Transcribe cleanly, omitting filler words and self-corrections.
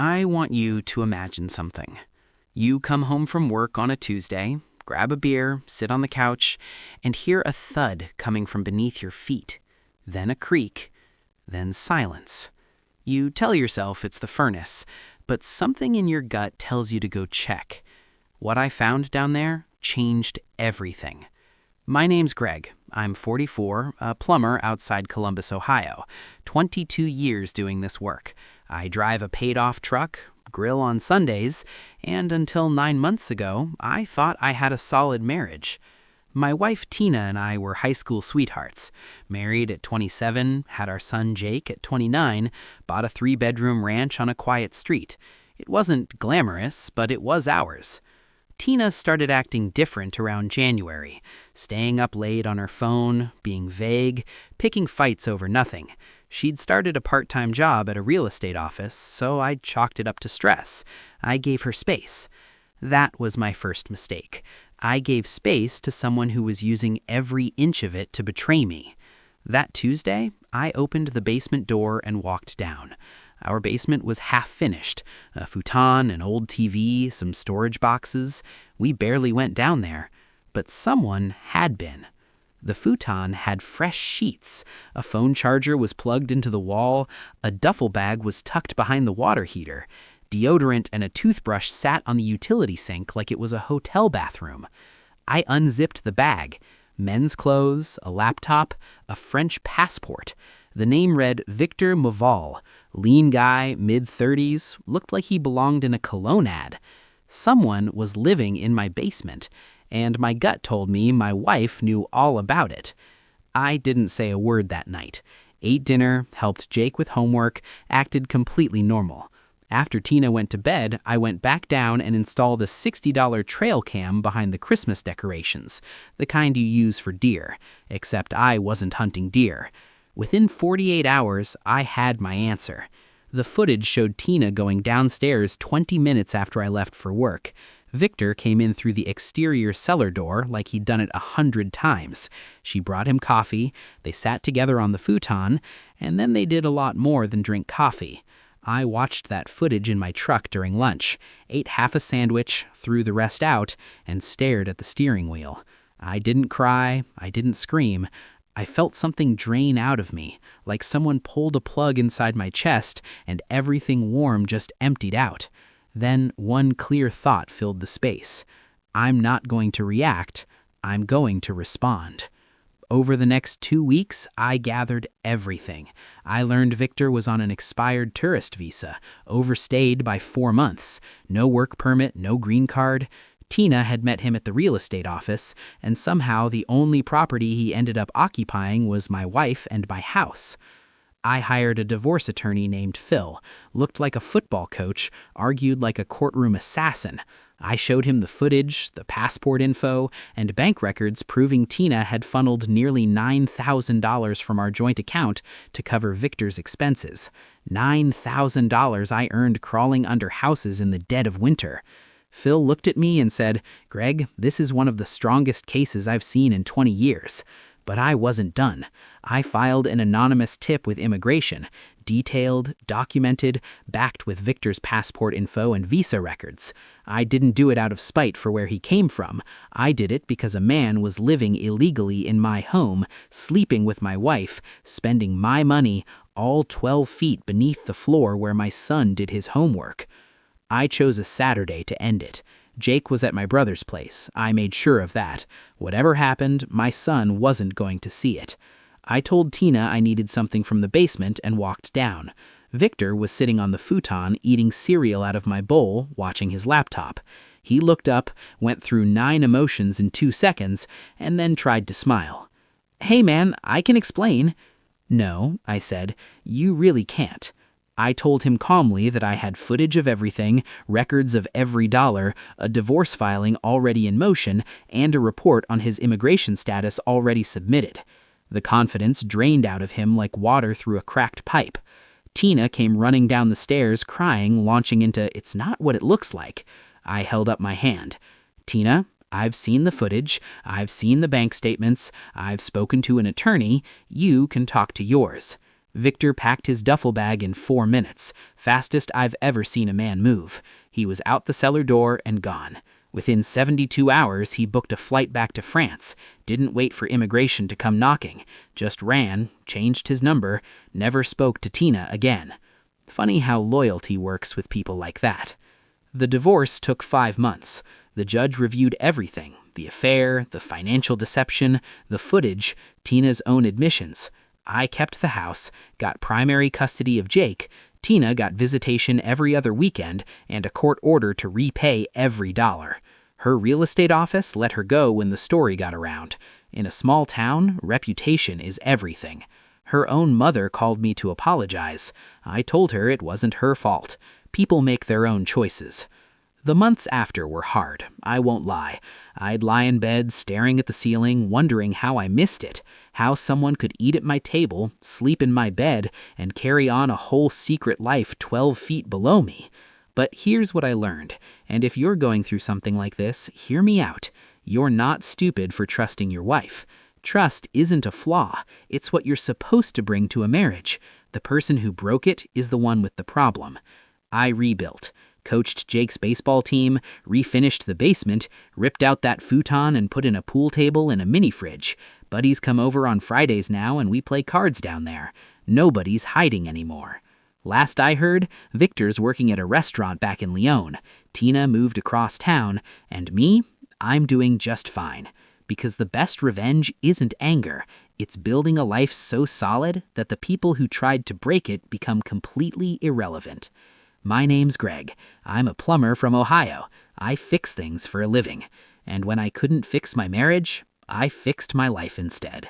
I want you to imagine something. You come home from work on a Tuesday, grab a beer, sit on the couch, and hear a thud coming from beneath your feet. Then a creak, then silence. You tell yourself it's the furnace, but something in your gut tells you to go check. What I found down there changed everything. My name's Greg. I'm 44, a plumber outside Columbus, Ohio. 22 years doing this work. I drive a paid-off truck, grill on Sundays, and until 9 months ago, I thought I had a solid marriage. My wife Tina and I were high school sweethearts. Married at 27, had our son Jake at 29, bought a 3-bedroom ranch on a quiet street. It wasn't glamorous, but it was ours. Tina started acting different around January, staying up late on her phone, being vague, picking fights over nothing. She'd started a part-time job at a real estate office, so I chalked it up to stress. I gave her space. That was my first mistake. I gave space to someone who was using every inch of it to betray me. That Tuesday, I opened the basement door and walked down. Our basement was half finished. A futon, an old TV, some storage boxes. We barely went down there. But someone had been. The futon had fresh sheets. A phone charger was plugged into the wall. A duffel bag was tucked behind the water heater. Deodorant and a toothbrush sat on the utility sink like it was a hotel bathroom. I unzipped the bag. Men's clothes, a laptop, a French passport. The name read Victor Mauval. Lean guy, mid-30s, looked like he belonged in a cologne ad. Someone was living in my basement, and my gut told me my wife knew all about it. I didn't say a word that night. Ate dinner, helped Jake with homework, acted completely normal. After Tina went to bed, I went back down and installed a $60 trail cam behind the Christmas decorations, the kind you use for deer, except I wasn't hunting deer. Within 48 hours, I had my answer. The footage showed Tina going downstairs 20 minutes after I left for work. Victor came in through the exterior cellar door like he'd done it 100 times. She brought him coffee, they sat together on the futon, and then they did a lot more than drink coffee. I watched that footage in my truck during lunch, ate half a sandwich, threw the rest out, and stared at the steering wheel. I didn't cry, I didn't scream. I felt something drain out of me, like someone pulled a plug inside my chest and everything warm just emptied out. Then one clear thought filled the space. I'm not going to react, I'm going to respond. Over the next 2 weeks, I gathered everything. I learned Victor was on an expired tourist visa, overstayed by 4 months, no work permit, no green card. Tina had met him at the real estate office, and somehow the only property he ended up occupying was my wife and my house. I hired a divorce attorney named Phil, looked like a football coach, argued like a courtroom assassin. I showed him the footage, the passport info, and bank records proving Tina had funneled nearly $9,000 from our joint account to cover Victor's expenses. $9,000 I earned crawling under houses in the dead of winter. Phil looked at me and said, "Greg, this is one of the strongest cases I've seen in 20 years. But I wasn't done. I filed an anonymous tip with immigration, detailed, documented, backed with Victor's passport info and visa records. I didn't do it out of spite for where he came from. I did it because a man was living illegally in my home, sleeping with my wife, spending my money, all 12 feet beneath the floor where my son did his homework. I chose a Saturday to end it. Jake was at my brother's place. I made sure of that. Whatever happened, my son wasn't going to see it. I told Tina I needed something from the basement and walked down. Victor was sitting on the futon eating cereal out of my bowl, watching his laptop. He looked up, went through 9 emotions in 2 seconds, and then tried to smile. "Hey man, I can explain." "No," I said, "you really can't." I told him calmly that I had footage of everything, records of every dollar, a divorce filing already in motion, and a report on his immigration status already submitted. The confidence drained out of him like water through a cracked pipe. Tina came running down the stairs crying, launching into, "It's not what it looks like." I held up my hand. "Tina, I've seen the footage, I've seen the bank statements, I've spoken to an attorney, you can talk to yours." Victor packed his duffel bag in 4 minutes, fastest I've ever seen a man move. He was out the cellar door and gone. Within 72 hours, he booked a flight back to France, didn't wait for immigration to come knocking, just ran, changed his number, never spoke to Tina again. Funny how loyalty works with people like that. The divorce took 5 months. The judge reviewed everything: the affair, the financial deception, the footage, Tina's own admissions. I kept the house, got primary custody of Jake. Tina got visitation every other weekend and a court order to repay every dollar. Her real estate office let her go when the story got around. In a small town, reputation is everything. Her own mother called me to apologize. I told her it wasn't her fault. People make their own choices. The months after were hard, I won't lie. I'd lie in bed staring at the ceiling, wondering how I missed it, how someone could eat at my table, sleep in my bed, and carry on a whole secret life 12 feet below me. But here's what I learned, and if you're going through something like this, hear me out. You're not stupid for trusting your wife. Trust isn't a flaw, it's what you're supposed to bring to a marriage. The person who broke it is the one with the problem. I rebuilt. Coached Jake's baseball team, refinished the basement, ripped out that futon and put in a pool table and a mini fridge. Buddies come over on Fridays now and we play cards down there. Nobody's hiding anymore. Last I heard, Victor's working at a restaurant back in Lyon. Tina moved across town, and me, I'm doing just fine. Because the best revenge isn't anger. It's building a life so solid that the people who tried to break it become completely irrelevant. My name's Greg. I'm a plumber from Ohio. I fix things for a living. And when I couldn't fix my marriage, I fixed my life instead.